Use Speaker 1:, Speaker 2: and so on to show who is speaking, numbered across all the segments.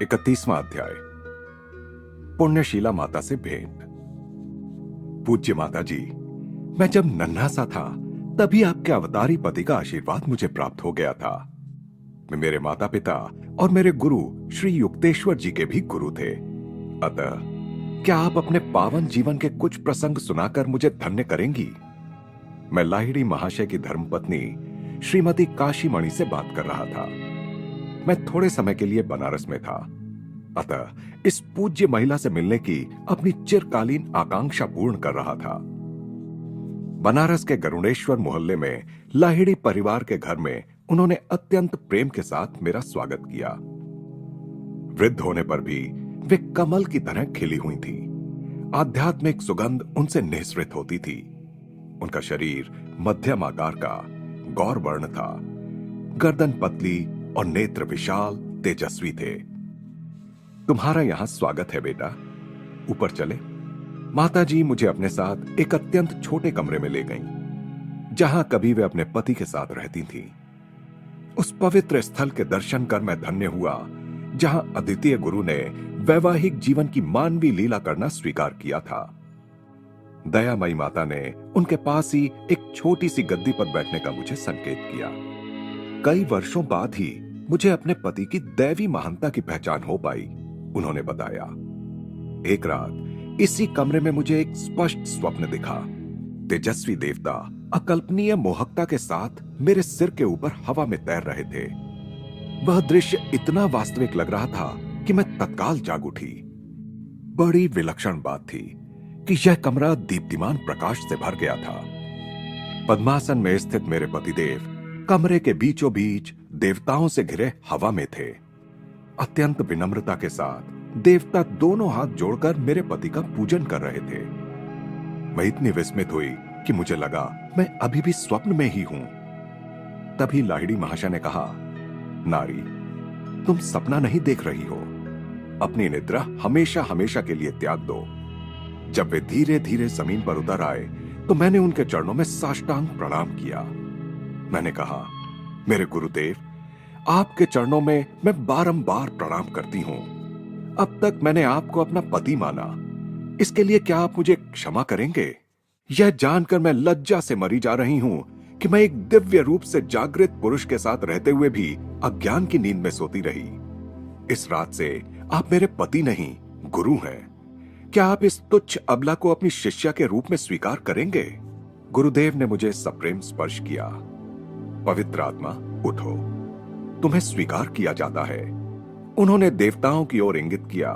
Speaker 1: 31वां अध्याय। पुण्यशीला माता से भेंट। पूज्य माता जी, मैं जब नन्हा सा था तभी आपके अवतारी पति का आशीर्वाद मुझे प्राप्त हो गया था। मेरे माता पिता और मेरे गुरु श्री युक्तेश्वर जी के भी गुरु थे। अतः क्या आप अपने पावन जीवन के कुछ प्रसंग सुनाकर मुझे धन्य करेंगी? मैं लाहिड़ी महाशय की धर्मपत्नी श्रीमती काशीमणि से बात कर रहा था। मैं थोड़े समय के लिए बनारस में था, अतः इस पूज्य महिला से मिलने की अपनी चिरकालीन आकांक्षा पूर्ण कर रहा था। बनारस के गरुड़ेश्वर मोहल्ले में लाहिड़ी परिवार के घर में उन्होंने अत्यंत प्रेम के साथ मेरा स्वागत किया। वृद्ध होने पर भी वे कमल की तरह खिली हुई थी। आध्यात्मिक सुगंध उनसे निःसृत होती थी। उनका शरीर मध्यम आकार का गौर वर्ण था। गर्दन पतली और नेत्र विशाल तेजस्वी थे। तुम्हारा यहां स्वागत है बेटा, ऊपर चले। माताजी मुझे अपने साथ एक अत्यंत छोटे कमरे में ले गईं, जहां कभी वे अपने पति के साथ रहती थीं। उस पवित्र स्थल के दर्शन कर मैं धन्य हुआ, जहां अद्वितीय गुरु ने वैवाहिक जीवन की मानवीय लीला करना स्वीकार किया था। दयामयी माता ने उनके पास ही एक छोटी सी गद्दी पर बैठने का मुझे संकेत किया। कई वर्षों बाद ही मुझे अपने पति की दैवी महानता की पहचान हो पाई। उन्होंने बताया, एक रात इसी कमरे में मुझे एक स्पष्ट स्वप्न दिखा। तेजस्वी देवता अकल्पनीय मोहकता के साथ मेरे सिर के ऊपर हवा में तैर रहे थे। वह दृश्य इतना वास्तविक लग रहा था कि मैं तत्काल जाग उठी। बड़ी विलक्षण बात थी कि यह कमरा दीप्तिमान प्रकाश से भर गया था। पद्मासन में स्थित मेरे पतिदेव कमरे के बीचों बीच देवताओं से घिरे हवा में थे। अत्यंत विनम्रता के साथ देवता दोनों हाथ जोड़कर मेरे पति का पूजन कर रहे थे। मैं इतनी विस्मित हुई कि मुझे लगा मैं अभी भी स्वप्न में ही हूं। तभी लाहिड़ी महाशय ने कहा, नारी, तुम सपना नहीं देख रही हो। अपनी निद्रा हमेशा हमेशा के लिए त्याग दो। जब वे धीरे धीरे जमीन पर उतर आए तो मैंने उनके चरणों में साष्टांग प्रणाम किया। मैंने कहा, मेरे गुरुदेव, आपके चरणों में मैं बारंबार प्रणाम करती हूं। अब तक मैंने आपको अपना पति माना, इसके लिए क्या आप मुझे क्षमा करेंगे? यह जानकर मैं लज्जा से मरी जा रही हूं कि मैं एक दिव्य रूप से जागृत पुरुष के साथ रहते हुए भी अज्ञान की नींद में सोती रही। इस रात से आप मेरे पति नहीं, गुरु हैं। क्या आप इस तुच्छ अबला को अपनी शिष्या के रूप में स्वीकार करेंगे? गुरुदेव ने मुझे सप्रेम स्पर्श किया। पवित्र आत्मा, उठो, तुम्हें स्वीकार किया जाता है। उन्होंने देवताओं की ओर इंगित किया।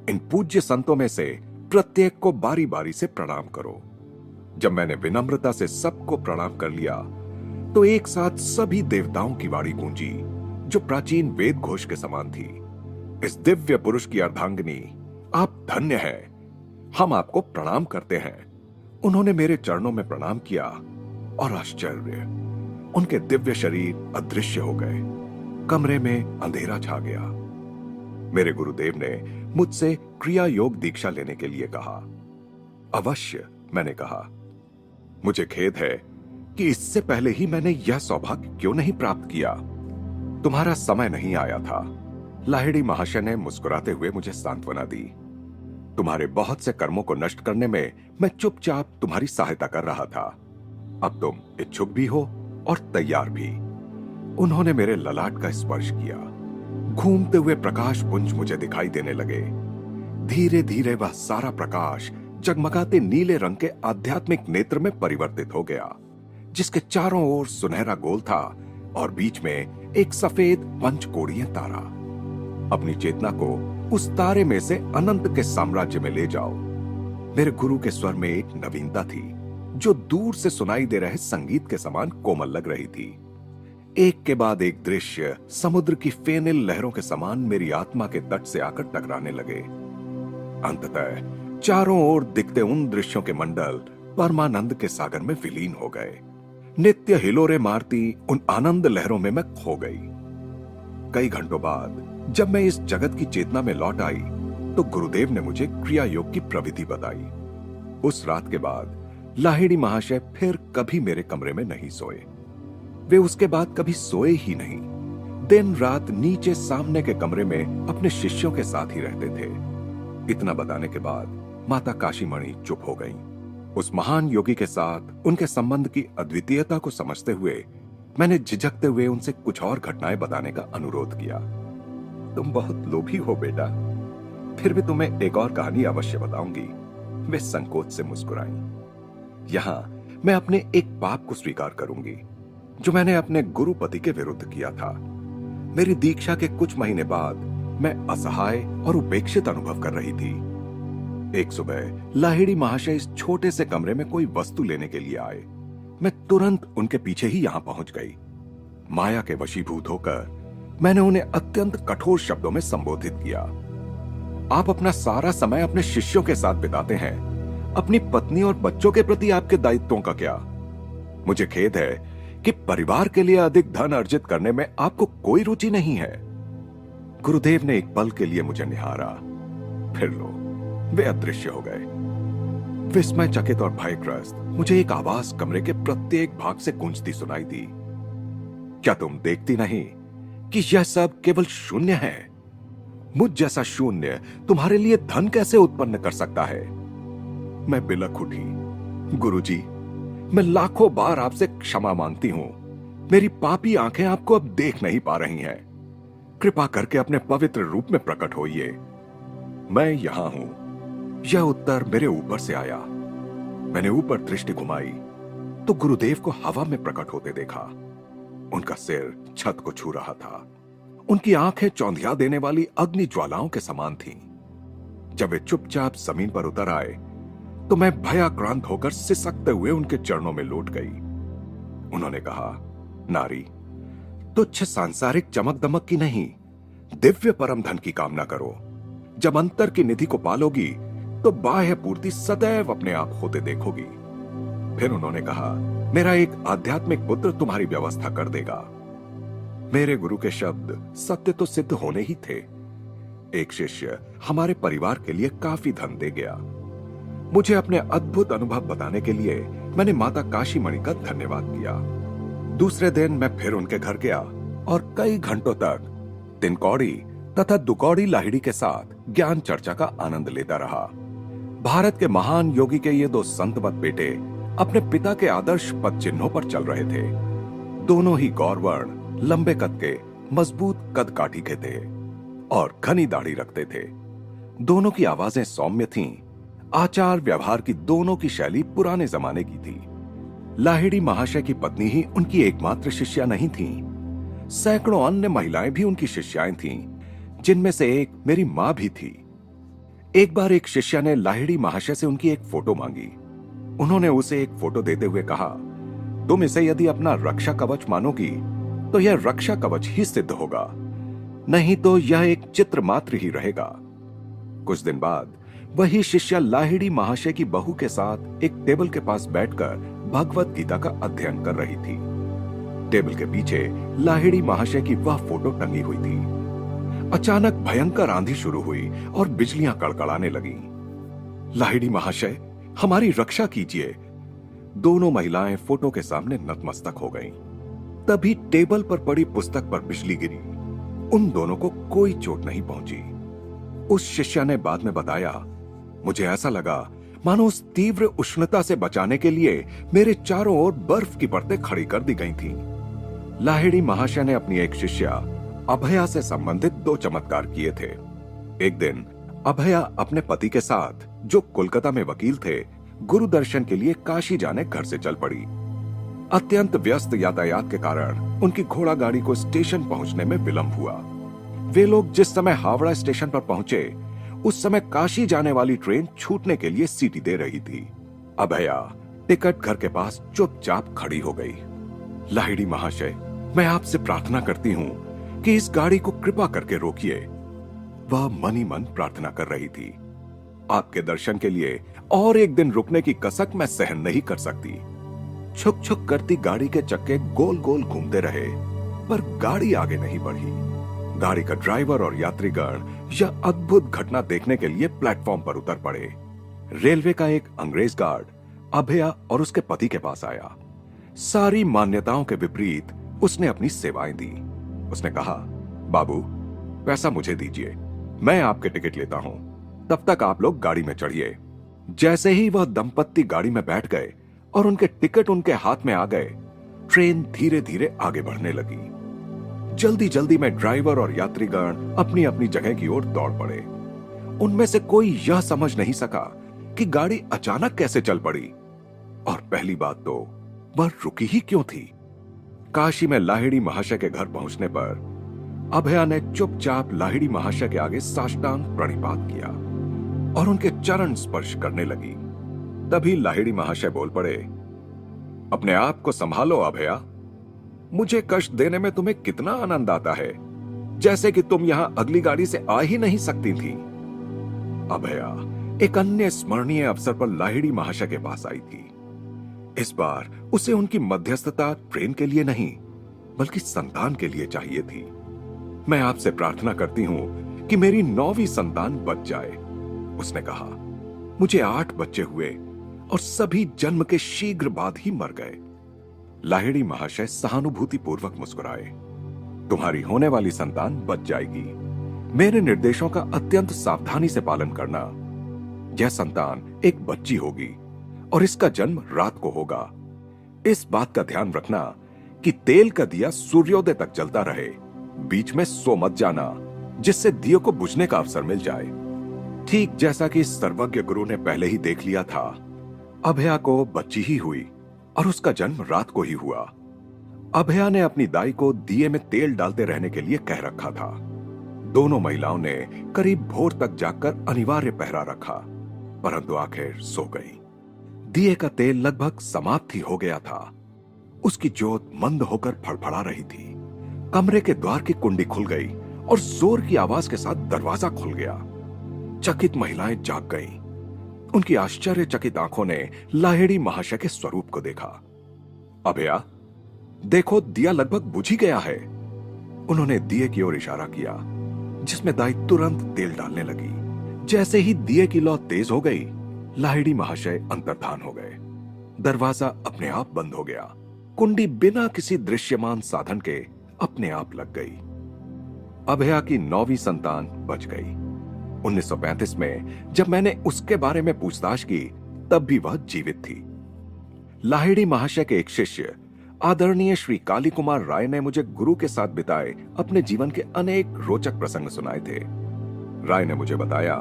Speaker 1: इन पूज्य संतों में से प्रत्येक को बारी बारी से प्रणाम करो। जब मैंने विनम्रता से सबको प्रणाम कर लिया तो एक साथ सभी देवताओं की वाणी गूंजी, जो प्राचीन वेद घोष के समान थी। इस दिव्य पुरुष की अर्धांगिनी, आप धन्य हैं। हम आपको प्रणाम करते हैं। उन्होंने मेरे चरणों में प्रणाम किया और आश्चर्य, उनके दिव्य शरीर अदृश्य हो गए। कमरे में अंधेरा छा गया। मेरे गुरुदेव ने मुझसे क्रिया योग दीक्षा लेने के लिए कहा। अवश्य, मैंने कहा। मुझे खेद है कि इससे पहले ही मैंने यह सौभाग्य क्यों नहीं प्राप्त किया। तुम्हारा समय नहीं आया था। लाहिड़ी महाशय ने मुस्कुराते हुए मुझे सांत्वना दी। तुम्हारे बहुत से कर्मों को नष्ट करने में मैं चुपचाप तुम्हारी सहायता कर रहा था। अब तुम इच्छुक भी हो और तैयार भी। उन्होंने मेरे ललाट का स्पर्श किया। घूमते हुए प्रकाश पुंज मुझे दिखाई देने लगे। धीरे धीरे वह सारा प्रकाश जगमगाते नीले रंग के आध्यात्मिक नेत्र में परिवर्तित हो गया, जिसके चारों ओर सुनहरा गोल था और बीच में एक सफेद पंचकोणीय तारा। अपनी चेतना को उस तारे में से अनंत के साम्राज्य में ले जाओ। मेरे गुरु के स्वर में एक नवीनता थी, जो दूर से सुनाई दे रहे संगीत के समान कोमल लग रही थी। एक के बाद एक दृश्य समुद्र की फेनिल लहरों के समान मेरी आत्मा के तट से आकर टकराने लगे। अंततः चारों ओर दिखते उन दृश्यों के मंडल परमानंद के सागर में विलीन हो गए। नित्य हिलोरे मारती उन आनंद लहरों में मैं खो गई। कई घंटों बाद जब मैं इस जगत की चेतना में लौट आई तो गुरुदेव ने मुझे क्रिया योग की प्रविधि बताई। उस रात के बाद लाहिड़ी महाशय फिर कभी मेरे कमरे में नहीं सोए। वे उसके बाद कभी सोए ही नहीं। दिन रात नीचे सामने के कमरे में अपने शिष्यों के साथ ही रहते थे। इतना बताने के बाद माता काशीमणि चुप हो गईं। उस महान योगी के साथ उनके संबंध की अद्वितीयता को समझते हुए मैंने झिझकते हुए उनसे कुछ और घटनाएं बताने का अनुरोध किया। तुम बहुत लोभी हो बेटा, फिर भी तुम्हें एक और कहानी अवश्य बताऊंगी। वे संकोच से मुस्कुराईं। यहां मैं अपने एक पाप को स्वीकार करूंगी जो मैंने अपने गुरुपति के विरुद्ध किया था। मेरी दीक्षा के कुछ महीने बाद मैं असहाय और उपेक्षित अनुभव कर रही थी। एक सुबह लाहिड़ी महाशय इस छोटे से कमरे में कोई वस्तु लेने के लिए आए। मैं तुरंत उनके पीछे ही यहां पहुंच गई। माया के वशीभूत होकर मैंने उन्हें अत्यंत कठोर शब्दों में संबोधित किया। आप अपना सारा समय अपने शिष्यों के साथ बिताते हैं, अपनी पत्नी और बच्चों के प्रति आपके दायित्वों का क्या? मुझे खेद है कि परिवार के लिए अधिक धन अर्जित करने में आपको कोई रुचि नहीं है। गुरुदेव ने एक पल के लिए मुझे निहारा, फिर लो वे अदृश्य हो गए। विस्मय चकित और भयग्रस्त मुझे एक आवाज कमरे के प्रत्येक भाग से गूंजती सुनाई दी। क्या तुम देखती नहीं कि यह सब केवल शून्य है? मुझ जैसा शून्य तुम्हारे लिए धन कैसे उत्पन्न कर सकता है? मैं बिलख उठी। गुरुजी, मैं लाखों बार आपसे क्षमा मांगती हूं। मेरी पापी आंखें आपको अब देख नहीं पा रही हैं। कृपा करके अपने पवित्र रूप में प्रकट होइए। मैं यहां हूं। यह उत्तर मेरे ऊपर से आया। मैंने ऊपर दृष्टि घुमाई तो गुरुदेव को हवा में प्रकट होते देखा। उनका सिर छत को छू रहा था। उनकी आंखें चौंधिया देने वाली अग्नि ज्वालाओं के समान थीं। जब वे चुपचाप जमीन पर उतर आए तो मैं भयाक्रांत होकर सिसकते हुए उनके चरणों में लौट गई। उन्होंने कहा, नारी, तुच्छ सांसारिक चमक दमक की नहीं, दिव्य परम धन की कामना करो। जब अंतर की निधि को पालोगी तो बाह्य पूर्ति सदैव अपने आप होते देखोगी। फिर उन्होंने कहा, मेरा एक आध्यात्मिक पुत्र तुम्हारी व्यवस्था कर देगा। मेरे गुरु के शब्द सत्य तो सिद्ध होने ही थे। एक शिष्य हमारे परिवार के लिए काफी धन दे गया। मुझे अपने अद्भुत अनुभव बताने के लिए मैंने माता काशीमणि का धन्यवाद किया। दूसरे दिन मैं फिर उनके घर गया और कई घंटों तक तिनकौड़ी तथा दुकौड़ी लाहिड़ी के साथ ज्ञान चर्चा का आनंद लेता रहा। भारत के महान योगी के ये दो संतवत बेटे अपने पिता के आदर्श पद चिन्हों पर चल रहे थे। दोनों ही गौरवर्ण, लंबे कद के, मजबूत कद काठी के थे और घनी दाढ़ी रखते थे। दोनों की आवाजें सौम्य थीं। आचार व्यवहार की दोनों की शैली पुराने जमाने की थी। लाहिड़ी महाशय की पत्नी ही उनकी एकमात्र शिष्या नहीं थी। सैकड़ों अन्य महिलाएं भी उनकी शिष्याएं थीं, जिनमें से एक मेरी मां भी थी। एक बार एक शिष्या ने लाहिड़ी महाशय से उनकी एक फोटो मांगी। उन्होंने उसे एक फोटो देते हुए कहा, तुम इसे यदि अपना रक्षा कवच मानोगी तो यह रक्षा कवच ही सिद्ध होगा, नहीं तो यह एक चित्र मात्र ही रहेगा। कुछ दिन बाद वही शिष्या लाहिड़ी महाशय की बहू के साथ एक टेबल के पास बैठकर भगवत गीता का अध्ययन कर रही थी। टेबल के पीछे लाहिड़ी महाशय की वह फोटो टंगी हुई थी। अचानक भयंकर आंधी शुरू हुई और बिजलियां कड़कड़ाने लगीं। लाहिड़ी महाशय, हमारी रक्षा कीजिए। दोनों महिलाएं फोटो के सामने नतमस्तक हो गईं। तभी टेबल पर पड़ी पुस्तक पर बिजली गिरी। उन दोनों को कोई चोट नहीं पहुंची। उस शिष्या ने बाद में बताया, मुझे ऐसा लगा मानो उस तीव्र उष्णता से बचाने के लिए मेरे चारों ओर बर्फ की परतें खड़ी कर दी गई थीं। लाहिड़ी महाशय ने अपनी एक शिष्या अभया से संबंधित दो चमत्कार किए थे। एक दिन अभया अपने पति के साथ, जो कोलकाता में वकील थे, गुरु दर्शन के लिए काशी जाने घर से चल पड़ी। अत्यंत व्यस्त यातायात के कारण उनकी घोड़ा गाड़ी को स्टेशन पहुंचने में विलंब हुआ। वे लोग जिस समय हावड़ा स्टेशन पर पहुंचे उस समय काशी जाने वाली ट्रेन छूटने के लिए सीटी दे रही थी। अभया टिकट घर के पास चुपचाप खड़ी हो गई। लाहिड़ी महाशय, मैं आपसे प्रार्थना करती हूं कि इस गाड़ी को कृपा करके रोकिए। वह मन ही मन प्रार्थना कर रही थी। आपके दर्शन के लिए और एक दिन रुकने की कसक मैं सहन नहीं कर सकती। छुक छुक करती गाड़ी के चक्के गोल गोल घूमते रहे, पर गाड़ी आगे नहीं बढ़ी। गाड़ी का ड्राइवर और यात्रीगण यह अद्भुत घटना देखने के लिए प्लेटफॉर्म पर उतर पड़े। रेलवे का एक अंग्रेज गार्ड अभया और उसके पति के पास आया। सारी मान्यताओं के विपरीत उसने अपनी सेवाएं दी। उसने कहा, बाबू, पैसा मुझे दीजिए, मैं आपके टिकट लेता हूं, तब तक आप लोग गाड़ी में चढ़िए। जैसे ही वह दंपत्ति गाड़ी में बैठ गए और उनके टिकट उनके हाथ में आ गए, ट्रेन धीरे धीरे आगे बढ़ने लगी। जल्दी जल्दी में ड्राइवर और यात्रीगण अपनी अपनी जगह की ओर दौड़ पड़े। उनमें से कोई यह समझ नहीं सका कि गाड़ी अचानक कैसे चल पड़ी, और पहली बात तो वह रुकी ही क्यों थी। काशी में लाहिड़ी महाशय के घर पहुंचने पर अभया ने चुपचाप लाहिड़ी महाशय के आगे साष्टांग प्रणिपात किया और उनके चरण स्पर्श करने लगी। तभी लाहिड़ी महाशय बोल पड़े, अपने आप को संभालो अभया, मुझे कष्ट देने में तुम्हें कितना आनंद आता है, जैसे कि तुम यहां अगली गाड़ी से आ ही नहीं सकती थी। अभया एक अन्य स्मरणीय अवसर पर लाहिड़ी महाशय के पास आई थी। इस बार उसे उनकी मध्यस्थता ट्रेन के लिए नहीं बल्कि संतान के लिए चाहिए थी। मैं आपसे प्रार्थना करती हूं कि मेरी 9वीं संतान बच जाए, उसने कहा। मुझे 8 बच्चे हुए और सभी जन्म के शीघ्र बाद ही मर गए। लाहिड़ी महाशय सहानुभूति पूर्वक मुस्कुराए। तुम्हारी होने वाली संतान बच जाएगी। मेरे निर्देशों का अत्यंत सावधानी से पालन करना। यह संतान एक बच्ची होगी और इसका जन्म रात को होगा। इस बात का ध्यान रखना कि तेल का दिया सूर्योदय तक जलता रहे, बीच में सो मत जाना, जिससे दियो को बुझने का अवसर मिल जाए। ठीक जैसा कि सर्वज्ञ गुरु ने पहले ही देख लिया था, अभया को बच्ची ही हुई और उसका जन्म रात को ही हुआ। अभया ने अपनी दाई को दिए में तेल डालते रहने के लिए कह रखा था। दोनों महिलाओं ने करीब भोर तक जागकर अनिवार्य पहरा रखा, परंतु आखिर सो गई। दिए का तेल लगभग समाप्त ही हो गया था। उसकी जोत मंद होकर फड़फड़ा रही थी। कमरे के द्वार की कुंडी खुल गई और जोर की आवाज के साथ दरवाजा खुल गया। चकित महिलाएं जाग गईं। उनकी आश्चर्यचकित आंखों ने लाहिड़ी महाशय के स्वरूप को देखा। अभया, देखो, दिया लगभग बुझ ही गया है। उन्होंने दिए की ओर इशारा किया, जिसमें दाई तुरंत तेल डालने लगी। जैसे ही दिए की लौ तेज हो गई, लाहिड़ी महाशय अंतर्धान हो गए। दरवाजा अपने आप बंद हो गया। कुंडी बिना किसी दृश्यमान साधन के अपने आप लग गई। अभया की 9वीं संतान बच गई। 1935 में जब मैंने उसके बारे में पूछताछ की, तब भी वह जीवित थी। लाहिड़ी महाशय के एक शिष्य आदरणीय श्री काली कुमार राय ने मुझे गुरु के साथ बिताए अपने जीवन के अनेक रोचक प्रसंग सुनाए थे। राय ने मुझे बताया,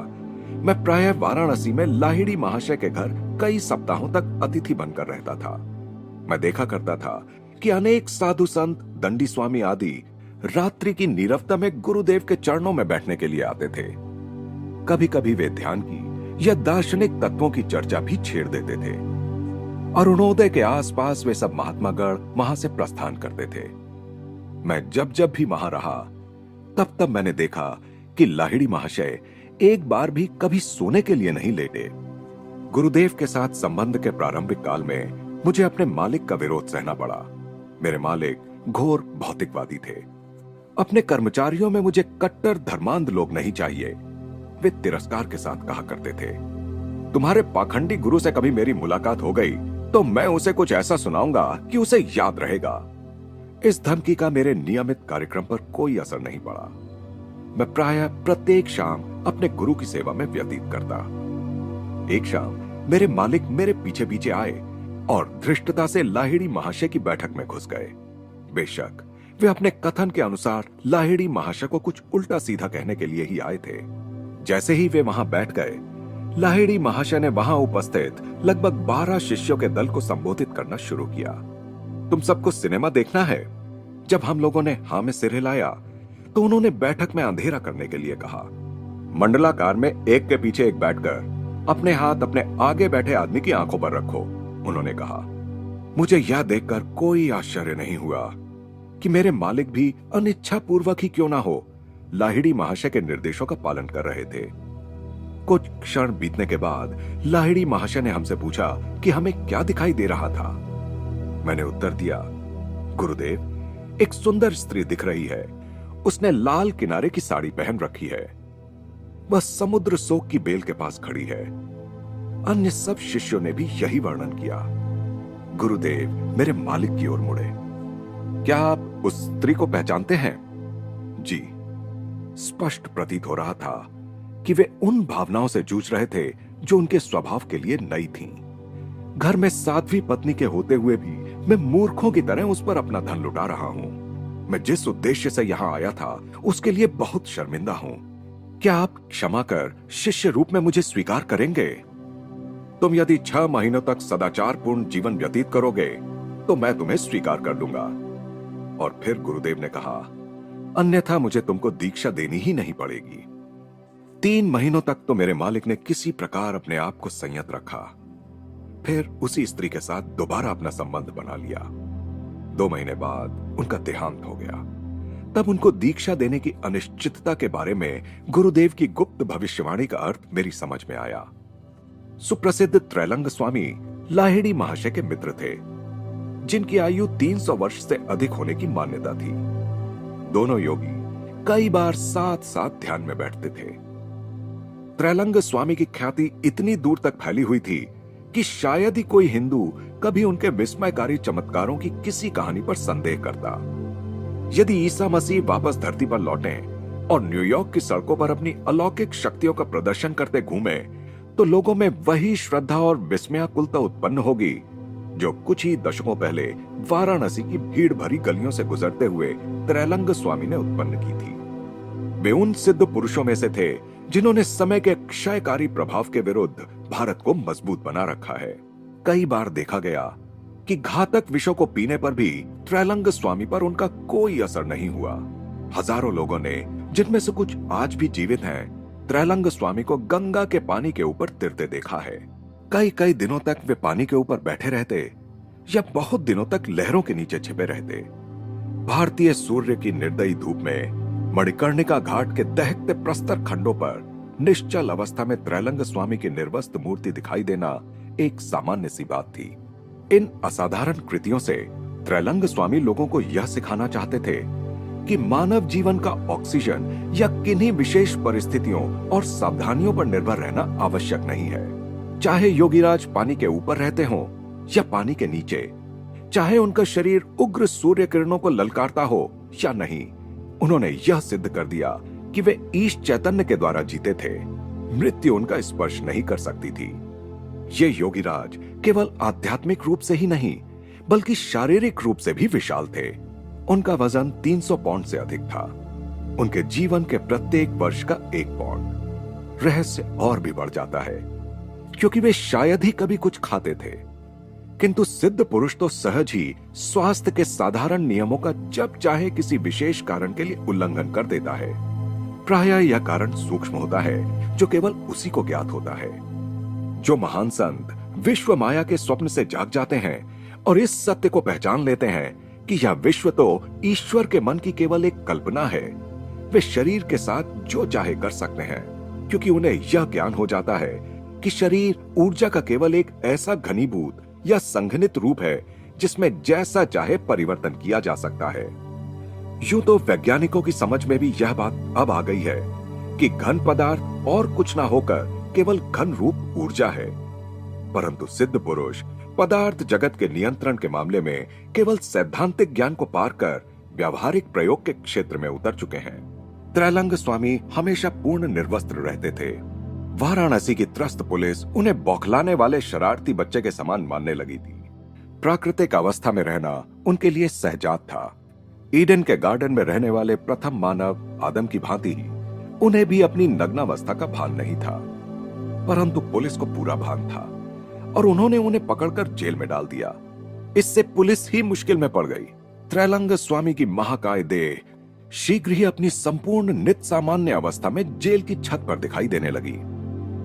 Speaker 1: मैं प्रायः वाराणसी में लाहिड़ी महाशय के घर कई सप्ताहों तक अतिथि बनकर रहता था। मैं देखा करता था कि अनेक साधु संत, दंडी स्वामी आदि रात्रि की नीरवता में गुरुदेव के चरणों में बैठने के लिए आते थे। कभी कभी वे ध्यान की या दार्शनिक तत्वों की चर्चा भी छेड़ देते थे। अरुणोदय के आसपास वे सब महात्मागण वहां से प्रस्थान करते थे। मैं जब जब भी वहां रहा, तब तब मैंने देखा कि लाहिड़ी महाशय एक बार भी कभी सोने के लिए नहीं लेटे। गुरुदेव के साथ संबंध के प्रारंभिक काल में मुझे अपने मालिक का विरोध सहना पड़ा। मेरे मालिक घोर भौतिकवादी थे। अपने कर्मचारियों में मुझे कट्टर धर्मांध लोग नहीं चाहिए, वे तिरस्कार के साथ कहा करते थे। तुम्हारे पाखंडी गुरु से कभी मेरी मुलाकात हो गई तो मैं उसे कुछ ऐसा सुनाऊंगा कि उसे याद रहेगा। इस धमकी का मेरे नियमित कार्यक्रम पर कोई असर नहीं पड़ा। मैं प्रायः प्रत्येक शाम अपने गुरु की सेवा में व्यतीत करता। एक शाम मेरे मालिक मेरे पीछे पीछे आए और धृष्टता से लाहिड़ी महाशय की बैठक में घुस गए। बेशक वे अपने कथन के अनुसार लाहिड़ी महाशय को कुछ उल्टा सीधा कहने के लिए ही आए थे। जैसे ही वे वहां बैठ गए, लाहिड़ी महाशय ने वहां उपस्थित लगभग 12 शिष्यों के दल को संबोधित करना शुरू किया। तुम सबको सिनेमा देखना है? जब हम लोगों ने हाँ में सिर हिलाया तो उन्होंने बैठक में अंधेरा करने के लिए कहा। मंडलाकार में एक के पीछे एक बैठकर अपने हाथ अपने आगे बैठे आदमी की आंखों पर रखो, उन्होंने कहा। मुझे यह देखकर कोई आश्चर्य नहीं हुआ कि मेरे मालिक भी अनिच्छा पूर्वक ही क्यों ना हो लाहिड़ी महाशय के निर्देशों का पालन कर रहे थे। कुछ क्षण बीतने के बाद लाहिड़ी महाशय ने हमसे पूछा कि हमें क्या दिखाई दे रहा था। मैंने उत्तर दिया, गुरुदेव, एक सुंदर स्त्री दिख रही है। उसने लाल किनारे की साड़ी पहन रखी है। वह समुद्र सोक की बेल के पास खड़ी है। अन्य सब शिष्यों ने भी यही वर्णन किया। गुरुदेव मेरे मालिक की ओर मुड़े। क्या आप उस स्त्री को पहचानते हैं? जी, स्पष्ट प्रतीत हो रहा था कि वे उन भावनाओं से जूझ रहे थे जो उनके स्वभाव के लिए नई थीं। घर में साध्वी पत्नी के होते हुए भी मैं मूर्खों की तरह उस पर अपना धन लुटा रहा हूं। मैं जिस उद्देश्य से यहां आया था उसके लिए बहुत शर्मिंदा हूं। क्या आप क्षमा कर शिष्य रूप में मुझे स्वीकार करेंगे? तुम यदि 6 महीनों तक सदाचारपूर्ण जीवन व्यतीत करोगे तो मैं तुम्हें स्वीकार कर लूंगा। और फिर गुरुदेव ने कहा, अन्यथा मुझे तुमको दीक्षा देनी ही नहीं पड़ेगी। 3 महीनों तक तो मेरे मालिक ने किसी प्रकार अपने आप को संयत रखा। फिर उसी स्त्री के साथ दोबारा अपना संबंध बना लिया। 2 महीने बाद उनका देहांत हो गया। तब उनको दीक्षा देने की अनिश्चितता के बारे में गुरुदेव की गुप्त भविष्यवाणी का अर्थ मेरी समझ में आया। सुप्रसिद्ध त्रैलंग स्वामी लाहिड़ी महाशय के मित्र थे, जिनकी आयु 300 वर्ष से अधिक होने की मान्यता थी। दोनों योगी कई बार साथ साथ ध्यान में बैठते थे। त्रैलंग स्वामी की ख्याति इतनी दूर तक फैली हुई थी कि शायद ही कोई हिंदू कभी उनके विस्मयकारी चमत्कारों की किसी कहानी पर संदेह करता। यदि ईसा मसीह वापस धरती पर लौटें और न्यूयॉर्क की सड़कों पर अपनी अलौकिक शक्तियों का प्रदर्शन करते घूमे तो लोगों में वही श्रद्धा और विस्मयाकुलता उत्पन्न होगी जो कुछ ही दशकों पहले वाराणसी की भीड़ भरी गलियों से गुजरते हुए त्रैलंग स्वामी ने उत्पन्न की थी। वे उन सिद्ध पुरुषों में से थे जिन्होंने समय के क्षयकारी प्रभाव के विरुद्ध भारत को मजबूत बना रखा है। कई बार देखा गया कि घातक विषों को पीने पर भी त्रैलंग स्वामी पर उनका कोई असर नहीं हुआ। हजारों लोगों ने, जिनमें से कुछ आज भी जीवित हैं, त्रैलंग स्वामी को गंगा के पानी के ऊपर तिरते देखा है। कई कई दिनों तक वे पानी के ऊपर बैठे रहते या बहुत दिनों तक लहरों के नीचे छिपे रहते। भारतीय सूर्य की निर्दयी धूप में मणिकर्णिका घाट के दहकते प्रस्तर खंडों पर निश्चल अवस्था में त्रैलंग स्वामी की निर्वस्त्र मूर्ति दिखाई देना एक सामान्य सी बात थी। इन असाधारण कृतियों से त्रैलंग स्वामी लोगों को यह सिखाना चाहते थे कि मानव जीवन का ऑक्सीजन या किन्हीं विशेष परिस्थितियों और सावधानियों पर निर्भर रहना आवश्यक नहीं है। चाहे योगीराज पानी के ऊपर रहते हों या पानी के नीचे, चाहे उनका शरीर उग्र सूर्य किरणों को ललकारता हो या नहीं, उन्होंने यह सिद्ध कर दिया कि वे ईश चैतन्य के द्वारा जीते थे। मृत्यु उनका स्पर्श नहीं कर सकती थी। ये योगीराज केवल आध्यात्मिक रूप से ही नहीं बल्कि शारीरिक रूप से भी विशाल थे। उनका वजन 300 पौंड से अधिक था। उनके जीवन के प्रत्येक वर्ष का 1 पौंड। रहस्य और भी बढ़ जाता है क्योंकि वे शायद ही कभी कुछ खाते थे, किंतु सिद्ध पुरुष तो सहज ही स्वास्थ्य के साधारण नियमों का जब चाहे किसी विशेष कारण के लिए उल्लंघन कर देता है। प्रायः यह कारण सूक्ष्म होता है जो केवल उसी को ज्ञात होता है। जो महान संत विश्व माया के स्वप्न से जाग जाते हैं और इस सत्य को पहचान लेते हैं कि यह विश्व तो ईश्वर के मन की केवल एक कल्पना है, वे शरीर के साथ जो चाहे कर सकते हैं, क्योंकि उन्हें यह ज्ञान हो जाता है कि शरीर ऊर्जा का केवल एक ऐसा घनीभूत या संघनित रूप है जिसमें जैसा चाहे परिवर्तन किया जा सकता है। यूं तो वैज्ञानिकों की समझ में भी यह बात अब आ गई है कि घन पदार्थ और कुछ ना होकर केवल घन रूप ऊर्जा है, परंतु सिद्ध पुरुष पदार्थ जगत के नियंत्रण के मामले में केवल सैद्धांतिक ज्ञान को पार कर व्यावहारिक प्रयोग के क्षेत्र में उतर चुके हैं। त्रैलंग स्वामी हमेशा पूर्ण निर्वस्त्र रहते थे। वाराणसी की त्रस्त पुलिस उन्हें बौखलाने वाले शरारती बच्चे के समान मानने लगी थी। प्राकृतिक अवस्था में रहना उनके लिए सहजात था। ईडन के गार्डन में रहने वाले प्रथम मानव आदम की भांति ही उन्हें भी अपनी नग्नावस्था का भान नहीं था, परंतु पुलिस को पूरा भान था और उन्होंने उन्हें पकड़कर जेल में डाल दिया। इससे पुलिस ही मुश्किल में पड़ गई। त्रैलंग स्वामी की महाकाय देह शीघ्र ही अपनी संपूर्ण नित सामान्य अवस्था में जेल की छत पर दिखाई देने लगी।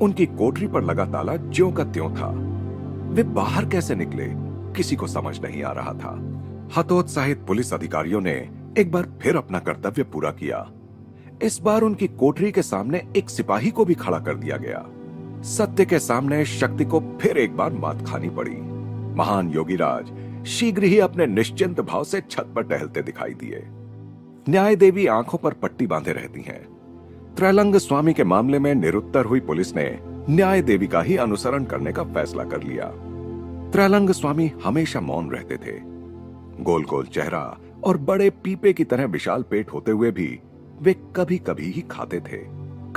Speaker 1: उनकी कोठरी पर लगा ताला ज्यों का त्यों था। वे बाहर कैसे निकले किसी को समझ नहीं आ रहा था। हतोत्साहित पुलिस अधिकारियों ने एक बार फिर अपना कर्तव्य पूरा किया। इस बार उनकी कोठरी के सामने एक सिपाही को भी खड़ा कर दिया गया। सत्य के सामने शक्ति को फिर एक बार मात खानी पड़ी। महान योगीराज शीघ्र ही अपने निश्चिंत भाव से छत पर टहलते दिखाई दिए। न्याय देवी आंखों पर पट्टी बांधे रहती हैं। त्रैलंग स्वामी के मामले में निरुत्तर हुई पुलिस ने न्याय देवी का ही अनुसरण करने का फैसला कर लिया। त्रैलंग स्वामी हमेशा मौन रहते थे। गोल गोल चेहरा और बड़े पीपे की तरह विशाल पेट होते हुए भी वे कभी कभी ही खाते थे।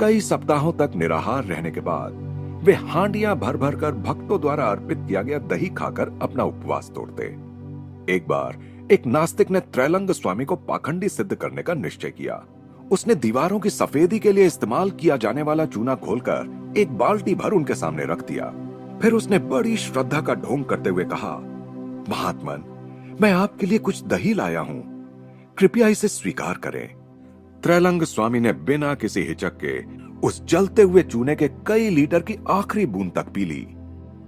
Speaker 1: कई सप्ताहों तक निराहार रहने के बाद वे हांडियां भर भर कर भक्तों द्वारा अर्पित किया गया दही खाकर अपना उपवास तोड़ते। एक बार एक नास्तिक ने त्रैलंग स्वामी को पाखंडी सिद्ध करने का निश्चय किया। उसने दीवारों की सफेदी के लिए इस्तेमाल किया जाने वाला चूना खोलकर एक बाल्टी भर उनके सामने रख दिया। फिर उसने बड़ी श्रद्धा का ढोंग करते हुए कहा, महात्मन, मैं आपके लिए कुछ दही लाया हूं, कृपया इसे स्वीकार करें। त्रैलंग स्वामी ने बिना किसी हिचक के उस जलते हुए चूने के कई लीटर की आखिरी बूंद तक पी ली।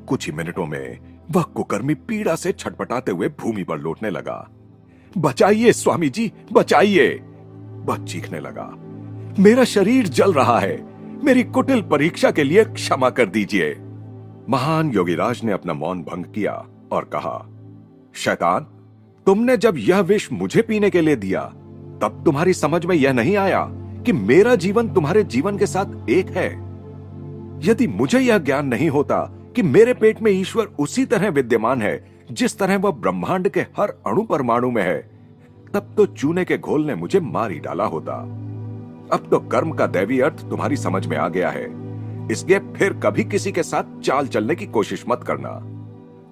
Speaker 1: कुछ ही मिनटों में वह कुकर्मी पीड़ा से छटपटाते हुए भूमि पर लौटने लगा। बचाइए स्वामी जी, बचाइए! वह चीखने लगा, मेरा शरीर जल रहा है, मेरी कुटिल परीक्षा के लिए क्षमा कर दीजिए। महान योगीराज ने अपना मौन भंग किया और कहा, शैतान, तुमने जब यह विष मुझे पीने के लिए दिया तब तुम्हारी समझ में यह नहीं आया कि मेरा जीवन तुम्हारे जीवन के साथ एक है। यदि मुझे यह ज्ञान नहीं होता कि मेरे पेट में ईश्वर उसी तरह विद्यमान है जिस तरह वह ब्रह्मांड के हर अणु परमाणु में है, तब तो चूने के घोल ने मुझे मार ही डाला होता। अब तो कर्म का दैवी अर्थ तुम्हारी समझ में आ गया है, इसलिए फिर कभी किसी के साथ चाल चलने की कोशिश मत करना।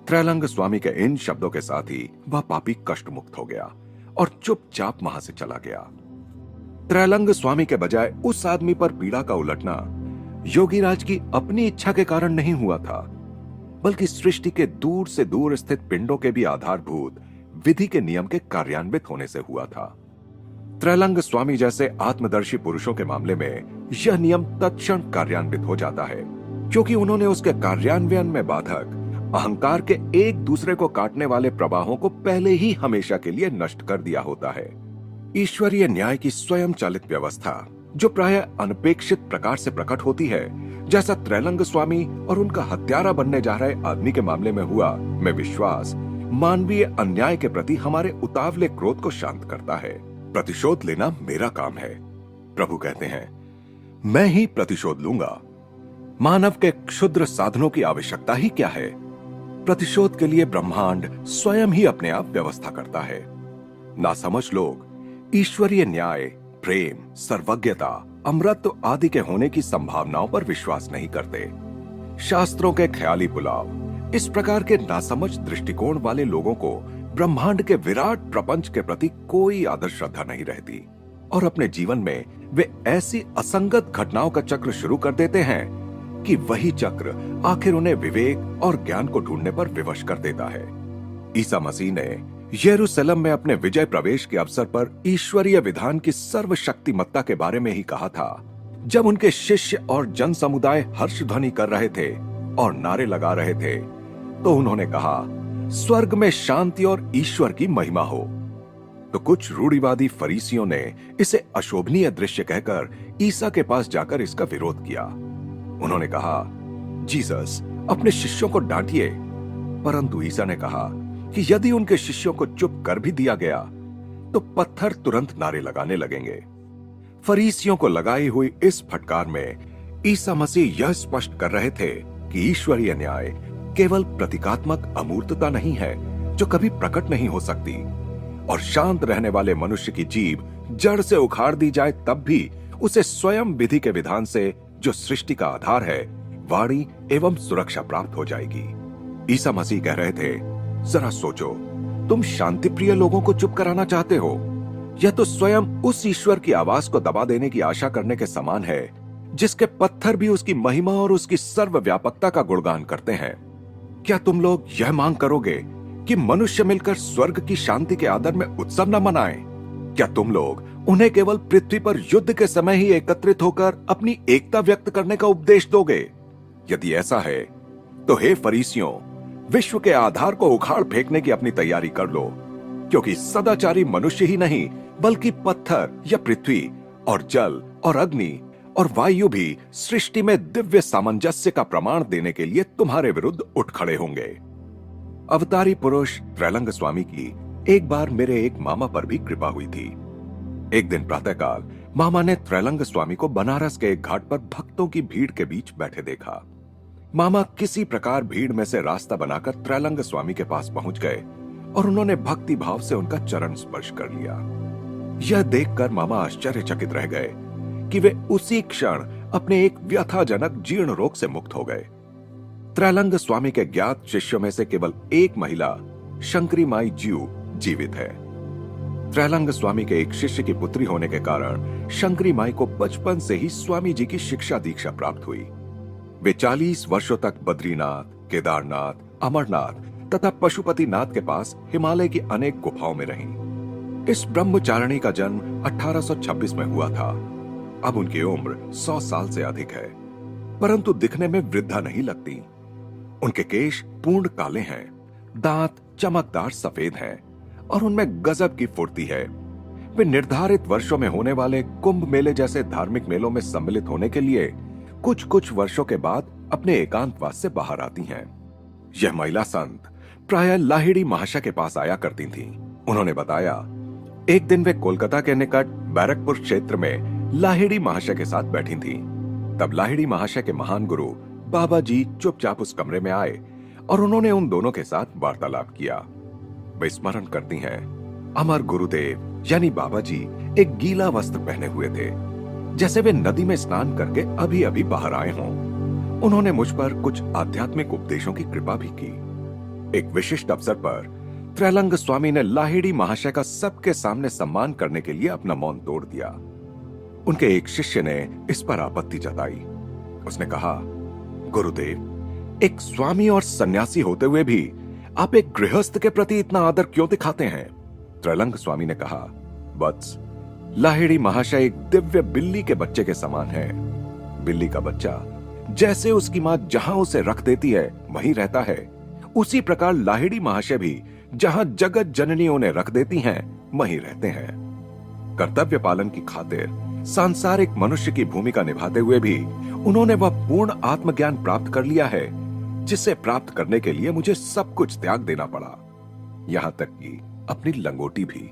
Speaker 1: त्रैलंग स्वामी के इन शब्दों के साथ ही वह पापी कष्ट मुक्त हो गया और चुपचाप वहां से चला गया। त्रैलंग स्वामी के बजाय उस आदमी पर पीड़ा का उलटना योगीराज की अपनी इच्छा के कारण नहीं हुआ था, बल्कि सृष्टि के दूर से दूर स्थित पिंडों के भी आधारभूत विधि के नियम के कार्यान्वित होने से हुआ था। त्रैलंग स्वामी जैसे आत्मदर्शी पुरुषों के मामले में यह नियम तत्क्षण कार्यान्वित हो जाता है, क्योंकि उन्होंने उसके कार्यान्वयन में बाधक अहंकार के एक दूसरे को काटने वाले प्रवाहों को पहले ही हमेशा के लिए नष्ट कर दिया होता है। ईश्वरीय न्याय की स्वयं चालित व्यवस्था, जो प्रायः अनपेक्षित प्रकार से प्रकट होती है, जैसा त्रैलंग स्वामी और उनका हत्यारा बनने जा रहे आदमी के मामले में हुआ, में विश्वास मानवीय अन्याय के प्रति हमारे उतावले क्रोध को शांत करता है। प्रतिशोध लेना मेरा काम है, प्रभु कहते हैं, मैं ही प्रतिशोध लूंगा। मानव के क्षुद्र साधनों की आवश्यकता ही क्या है? प्रतिशोध के लिए ब्रह्मांड स्वयं ही अपने आप व्यवस्था करता है। नासमझ लोग ईश्वरीय न्याय, प्रेम, सर्वज्ञता, अमृत आदि के होने की संभावनाओं पर विश्वास नहीं करते। शास्त्रों के ख्याली पुलाव, इस प्रकार के नासमझ दृष्टिकोण वाले लोगों को ब्रह्मांड के विराट प्रपंच के प्रति कोई आदर श्रद्धा नहीं रहती और अपने जीवन में वे ऐसी असंगत घटनाओं का चक्र शुरू कर देते हैं कि वही चक्र आखिर उन्हें विवेक और ज्ञान को ढूंढने पर विवश कर देता है। ईसा मसीह ने यरूशलेम में अपने विजय प्रवेश के अवसर पर ईश्वरीय विधान की सर्वशक्तिमत्ता के बारे में ही कहा था। जब उनके शिष्य और जन समुदाय हर्ष ध्वनि कर रहे थे और नारे लगा रहे थे, तो उन्होंने कहा, स्वर्ग में शांति और ईश्वर की महिमा हो। तो कुछ रूढ़िवादी फरीसियों ने इसे अशोभनीय दृश्य कहकर ईसा के पास जाकर इसका विरोध किया। उन्होंने कहा, जीसस, अपने शिष्यों को डांटिए। परंतु ईसा ने कहा कि यदि उनके शिष्यों को चुप कर भी दिया गया तो पत्थर तुरंत नारे लगाने लगेंगे। फरीसियों को लगाई हुई इस फटकार में ईसा मसीह यह स्पष्ट कर रहे थे कि ईश्वरीय न्याय केवल प्रतीकात्मक अमूर्तता नहीं है जो कभी प्रकट नहीं हो सकती, और शांत रहने वाले मनुष्य की जीभ जड़ से उखाड़ दी जाए तब भी उसे स्वयं विधि के विधान से, जो सृष्टि का आधार है, वाणी एवं सुरक्षा प्राप्त हो जाएगी। ईसा मसीह कह रहे थे, जरा सोचो, तुम शांति प्रिय लोगों को चुप कराना चाहते हो? यह तो स्वयं उस ईश्वर की आवाज को दबा देने की आशा करने के समान है जिसके पत्थर भी उसकी महिमा और उसकी सर्वव्यापकता का गुणगान करते हैं। क्या तुम लोग यह मांग करोगे कि मनुष्य मिलकर स्वर्ग की शांति के आदर में उत्सव न मनाएं? क्या तुम लोग उन्हें केवल पृथ्वी पर युद्ध के समय ही एकत्रित होकर अपनी एकता व्यक्त करने का उपदेश दोगे? यदि ऐसा है तो हे फरीसियों, विश्व के आधार को उखाड़ फेंकने की अपनी तैयारी कर लो, क्योंकि सदाचारी मनुष्य ही नहीं बल्कि पत्थर या पृथ्वी और जल और अग्नि और वायु भी सृष्टि में दिव्य सामंजस्य का प्रमाण देने के लिए तुम्हारे विरुद्ध उठ खड़े होंगे। अवतारी पुरुष त्रैलंग स्वामी की एक बार मेरे एक मामा पर भी कृपा हुई थी। एक दिन प्रातःकाल मामा ने त्रैलंग स्वामी को बनारस के एक घाट पर भक्तों की भीड़ के बीच बैठे देखा। मामा किसी प्रकार भीड़ में से रास्ता बनाकर त्रैलंग स्वामी के पास पहुंच गए और उन्होंने भक्ति भाव से उनका चरण स्पर्श कर लिया। यह देखकर मामा आश्चर्यचकित रह गए कि वे उसी क्षण अपने एक व्यथाजनक जीर्ण रोग से मुक्त हो गए। त्रैलंग स्वामी के ज्ञात शिष्यों में से केवल एक महिला शंकरी माई ज्यू जीवित है। त्रैलंग स्वामी के एक शिष्य की पुत्री होने के कारण शंकरी माई को बचपन से ही स्वामी जी की शिक्षा दीक्षा प्राप्त हुई। वे 40 वर्षों तक बद्रीनाथ, केदारनाथ, अमरनाथ तथा पशुपतिनाथ के पास हिमालय की अनेक गुफाओं में रहीं। इस ब्रह्मचारिणी का जन्म 1826 में हुआ था। अब उनकी उम्र 100 साल से अधिक है, परंतु दिखने में वृद्धा नहीं लगती। उनके केश पूर्ण काले हैं, दांत चमकदार सफेद हैं और उनमें गजब की फुर्ती है। वे निर्धारित वर्षों में होने वाले कुंभ मेले जैसे धार्मिक मेलों में सम्मिलित होने के लिए कुछ कुछ वर्षों के बाद अपने एकांतवास से बाहर आती हैं। यह महिला संत प्रायः लाहिड़ी महाशय के पास आया करती थीं। उन्होंने बताया, एक दिन वे कोलकाता के निकट बैरकपुर क्षेत्र में लाहिड़ी महाशय के साथ बैठी थीं। तब लाहिड़ी महाशय के महान गुरु बाबा जी चुपचाप उस कमरे में आए और उन्होंने उन दोनों के साथ वार्तालाप किया। वे स्मरण करती हैं, अमर गुरुदेव यानी बाबा जी एक गीला वस्त्र पहने हुए थे, जैसे वे नदी में स्नान करके अभी अभी बाहर आए हों। उन्होंने मुझ पर कुछ आध्यात्मिक उपदेशों की कृपा भी की। एक विशिष्ट अवसर पर त्रैलंग स्वामी ने लाहिड़ी महाशय का सबके सामने सम्मान करने के लिए अपना मौन तोड़ दिया। उनके एक शिष्य ने इस पर आपत्ति जताई। उसने कहा, गुरुदेव, एक स्वामी और सन्यासी होते हुए भी आप एक गृहस्थ के प्रति इतना आदर क्यों दिखाते हैं? त्रैलंग स्वामी ने कहा, वत्स, लाहिड़ी महाशय एक दिव्य बिल्ली के बच्चे के समान है। बिल्ली का बच्चा जैसे उसकी मां जहां उसे रख देती है वहीं रहता है, उसी प्रकार लाहिड़ी महाशय भी जहां जगत जननी उन्हें रख देती हैं वहीं रहते हैं। कर्तव्य पालन की खातिर सांसारिक मनुष्य की भूमिका निभाते हुए भी उन्होंने वह पूर्ण आत्मज्ञान प्राप्त कर लिया है जिसे प्राप्त करने के लिए मुझे सब कुछ त्याग देना पड़ा, यहां तक कि अपनी लंगोटी भी।